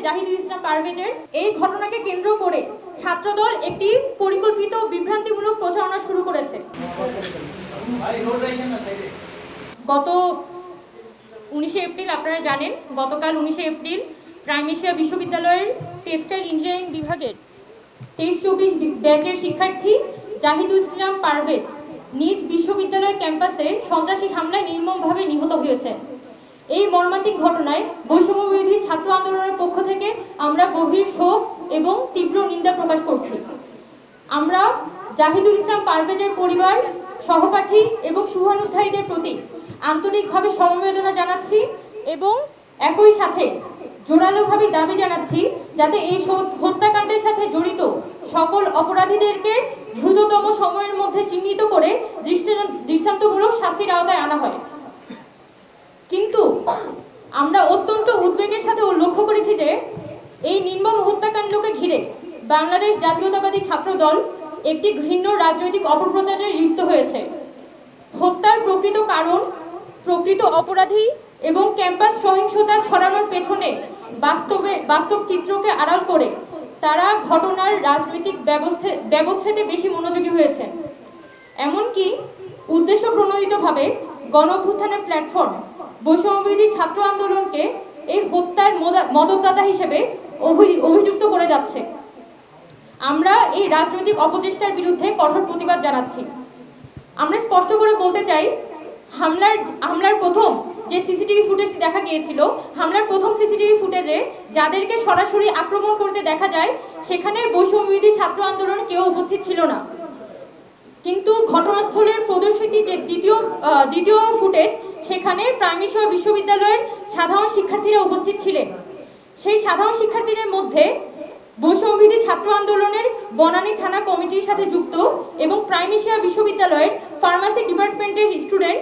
জাহিদুল ইসলাম পারভেজের এই ঘটনাকে কেন্দ্র করে ছাত্রদল একটি পরিকল্পিত বিভ্রান্তিমূলক প্রচারণা শুরু করেছে। গত 19 এপ্রিল আপনারা জানেন, গতকাল 19 এপ্রিল প্রাইম এশিয়া বিশ্ববিদ্যালয়ের টেক্সটাইল ইঞ্জিনিয়ারিং বিভাগের 23-24 ব্যাচের শিক্ষার্থী জাহিদুল ইসলাম পারভেজ নিজ বিশ্ববিদ্যালয় ক্যাম্পাসে সন্ত্রাসী হামলায় নির্মমভাবে নিহত হয়েছেন। এই মর্মান্তিক ঘটনায় বৈষম্যবিরোধী ছাত্র আন্দোলনের পক্ষ থেকে আমরা গভীর শোক এবং তীব্র নিন্দা প্রকাশ করছি। আমরা জাহিদুল ইসলাম পারভেজের পরিবার, সহপাঠী এবং শুভানুধ্যায়ীদের প্রতি আন্তরিকভাবে সমবেদনা জানাচ্ছি এবং একই সাথে জোরালোভাবে দাবি জানাচ্ছি যাতে এই হত্যাকাণ্ডের সাথে জড়িত সকল অপরাধীদেরকে দ্রুততম সময়ের মধ্যে চিহ্নিত করে দৃষ্টান্তমূলক শাস্তির আওতায় আনা হয়। কিন্তু আমরা অত্যন্ত উদ্বেগের সাথে লক্ষ্য করেছি যে এই নির্মম হত্যাকাণ্ডকে ঘিরে বাংলাদেশ জাতীয়তাবাদী ছাত্র দল একটি ঘৃণ্য রাজনৈতিক অপপ্রচারে লিপ্ত হয়েছে। হত্যার প্রকৃত কারণ, প্রকৃত অপরাধী এবং ক্যাম্পাস সহিংসতা ছড়ানোর পেছনে বাস্তব চিত্রকে আড়াল করে তারা ঘটনার রাজনৈতিক ব্যবচ্ছেদে বেশি মনোযোগী হয়েছে। এমনকি উদ্দেশ্য প্রণোদিতভাবে গণ-অভ্যুত্থানের প্ল্যাটফর্ম বৈষম্যবিরোধী ছাত্র আন্দোলনকে এই হত্যার মদতদাতা হিসেবে অভিযুক্ত করে যাচ্ছে। আমরা এই রাজনৈতিক অপচেষ্টার বিরুদ্ধে কঠোর প্রতিবাদ জানাচ্ছি। আমরা স্পষ্ট করে বলতে চাই, হামলার প্রথম যে সিসিটিভি ফুটেজ দেখা গিয়েছিল, হামলার প্রথম সিসিটিভি ফুটেজে যাদেরকে সরাসরি আক্রমণ করতে দেখা যায় সেখানে বৈষম্যবিরোধী ছাত্র আন্দোলন কেউ উপস্থিত ছিল না। কিন্তু ঘটনাস্থলের প্রদর্শিত যে দ্বিতীয় ফুটেজ, সেখানে প্রাইম এশিয়া বিশ্ববিদ্যালয়ের সাধারণ শিক্ষার্থীরা উপস্থিত ছিলেন। সেই সাধারণ শিক্ষার্থীদের মধ্যে বৈষম্যবিরোধী ছাত্র আন্দোলনের বনানী থানা কমিটির সাথে যুক্ত এবং প্রাইম এশিয়া বিশ্ববিদ্যালয়ের ফার্মাসি ডিপার্টমেন্টের স্টুডেন্ট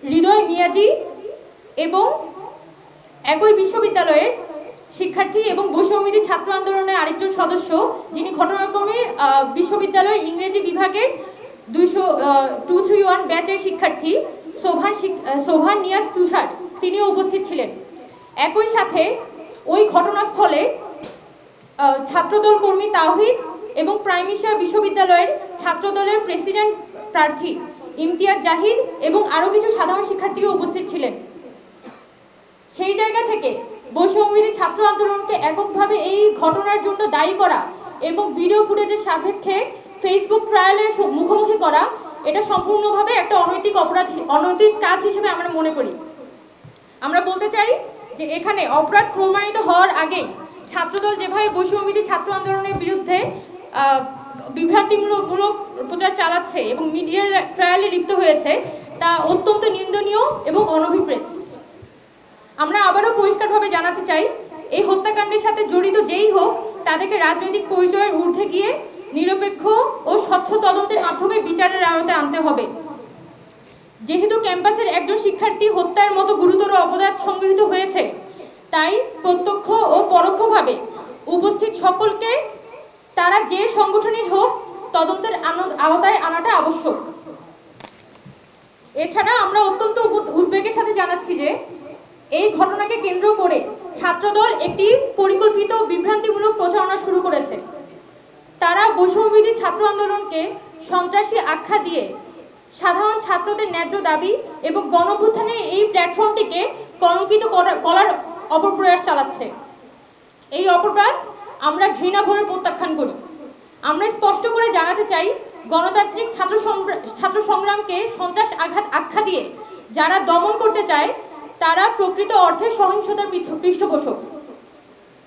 হৃদয় মিয়াজি এবং একই বিশ্ববিদ্যালয়ের শিক্ষার্থী এবং বৈষম্যবিরোধী ছাত্র আন্দোলনের আরেকজন সদস্য, যিনি ঘটনাক্রমে বিশ্ববিদ্যালয় ইংরেজি বিভাগের 231 ব্যাচের শিক্ষার্থী সোভান নিয়াজ তুষার, তিনিও উপস্থিত ছিলেন। একই সাথে ওই ঘটনাস্থলে ছাত্রদল কর্মী তাওহিদ এবং প্রাইম এশিয়া বিশ্ববিদ্যালয়ের ছাত্রদলের প্রেসিডেন্ট প্রার্থী ইমতিয়াজ জাহিদ এবং আরও কিছু সাধারণ শিক্ষার্থীও উপস্থিত ছিলেন। সেই জায়গা থেকে বৈষম্যবিরোধী ছাত্র আন্দোলনকে এককভাবে এই ঘটনার জন্য দায়ী করা এবং ভিডিও ফুটেজের সাপেক্ষে ফেসবুক ট্রায়ালের মুখোমুখি করা, এটা সম্পূর্ণভাবে একটা অনৈতিক কাজ হিসেবে আমরা মনে করি। আমরা বলতে চাই যে এখানে অপরাধ প্রমাণিত হওয়ার আগেই ছাত্রদল যেভাবে বৈষম্যবিরোধী ছাত্র আন্দোলনের বিরুদ্ধে বিভ্রান্তিমূলক প্রচার চালাচ্ছে এবং মিডিয়ার ট্রায়ালে লিপ্ত হয়েছে, তা অত্যন্ত নিন্দনীয় এবং অনভিপ্রেত। আমরা আবারও পরিষ্কারভাবে জানাতে চাই, এই হত্যাকাণ্ডের সাথে জড়িত যেই হোক তাদেরকে রাজনৈতিক পরিচয়ের ঊর্ধ্বে গিয়ে নিরপেক্ষ ও স্বচ্ছ তদন্তের মাধ্যমে বিচারের আওতায় আনতে হবে। যেহেতু ক্যাম্পাসের একজন শিক্ষার্থী হত্যার মতো গুরুতর অপরাধ সংঘটিত হয়েছে, তাই প্রত্যক্ষ ও পরোক্ষভাবে উপস্থিত সকলকে তারা যে সংগঠনের হোক তদন্তের আওতায় আনাটা আবশ্যক। এছাড়া আমরা অত্যন্ত উদ্বেগের সাথে জানাচ্ছি যে এই ঘটনাকে কেন্দ্র করে ছাত্রদল একটি পরিকল্পিত বিভ্রান্তিমূলক প্রচারণা শুরু করেছে। তারা বৈষম্যবিরোধী ছাত্র আন্দোলনকে সন্ত্রাসী আখ্যা দিয়ে সাধারণ ছাত্রদের ন্যায্য দাবি এবং গণ-অভ্যুত্থানের এই প্ল্যাটফর্মটিকে কলঙ্কিত করার অপপ্রয়াস চালাচ্ছে। এই অপরাধ আমরা ঘৃণাভরে প্রত্যাখ্যান করি। আমরা স্পষ্ট করে জানাতে চাই, গণতান্ত্রিক ছাত্র সংগ্রামকে সন্ত্রাস আখ্যা দিয়ে যারা দমন করতে চায় তারা প্রকৃত অর্থে সহিংসতার পৃষ্ঠপোষক।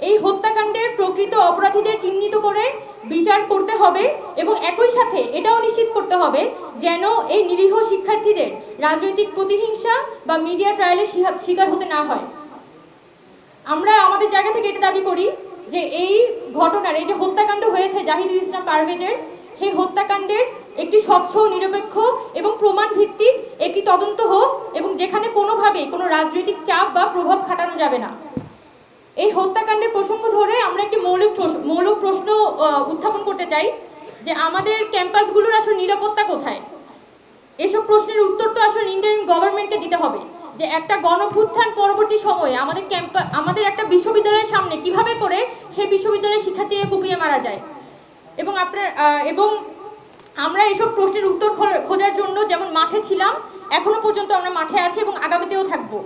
এই হত্যাকাণ্ডের প্রকৃত অপরাধীদের চিহ্নিত করে বিচার করতে হবে এবং একই সাথে এটাও নিশ্চিত করতে হবে যেন এই নিরীহ শিক্ষার্থীদের রাজনৈতিক প্রতিহিংসা বা মিডিয়া ট্রায়ালের শিকার হতে না হয়। আমরা আমাদের জায়গা থেকে এটা দাবি করি যে এই ঘটনার, এই যে হত্যাকাণ্ড হয়েছে জাহিদুল ইসলাম পারভেজের, সেই হত্যাকাণ্ডের একটি স্বচ্ছ, নিরপেক্ষ এবং প্রমাণ ভিত্তিক একটি তদন্ত হোক এবং যেখানে কোনোভাবেই কোনো রাজনৈতিক চাপ বা প্রভাব খাটানো যাবে না। এই হত্যাকাণ্ডের প্রসঙ্গ ধরে আমরা একটি মৌলিক প্রশ্ন উত্থাপন করতে চাই যে আমাদের ক্যাম্পাসগুলোর আসলে নিরাপত্তা কোথায়? এসব প্রশ্নের উত্তর তো আসলে ইন্টারিম গভর্নমেন্টকে দিতে হবে। যে একটা গণঅভ্যুত্থান পরবর্তী সময়ে আমাদের একটা বিশ্ববিদ্যালয়ের সামনে কিভাবে করে সেই বিশ্ববিদ্যালয়ের শিক্ষার্থীকে কুপিয়ে মারা যায়। এবং আমরা এসব প্রশ্নের উত্তর খোঁজার জন্য যেমন মাঠে ছিলাম, এখনো পর্যন্ত আমরা মাঠে আছি এবং আগামীতেও থাকবো।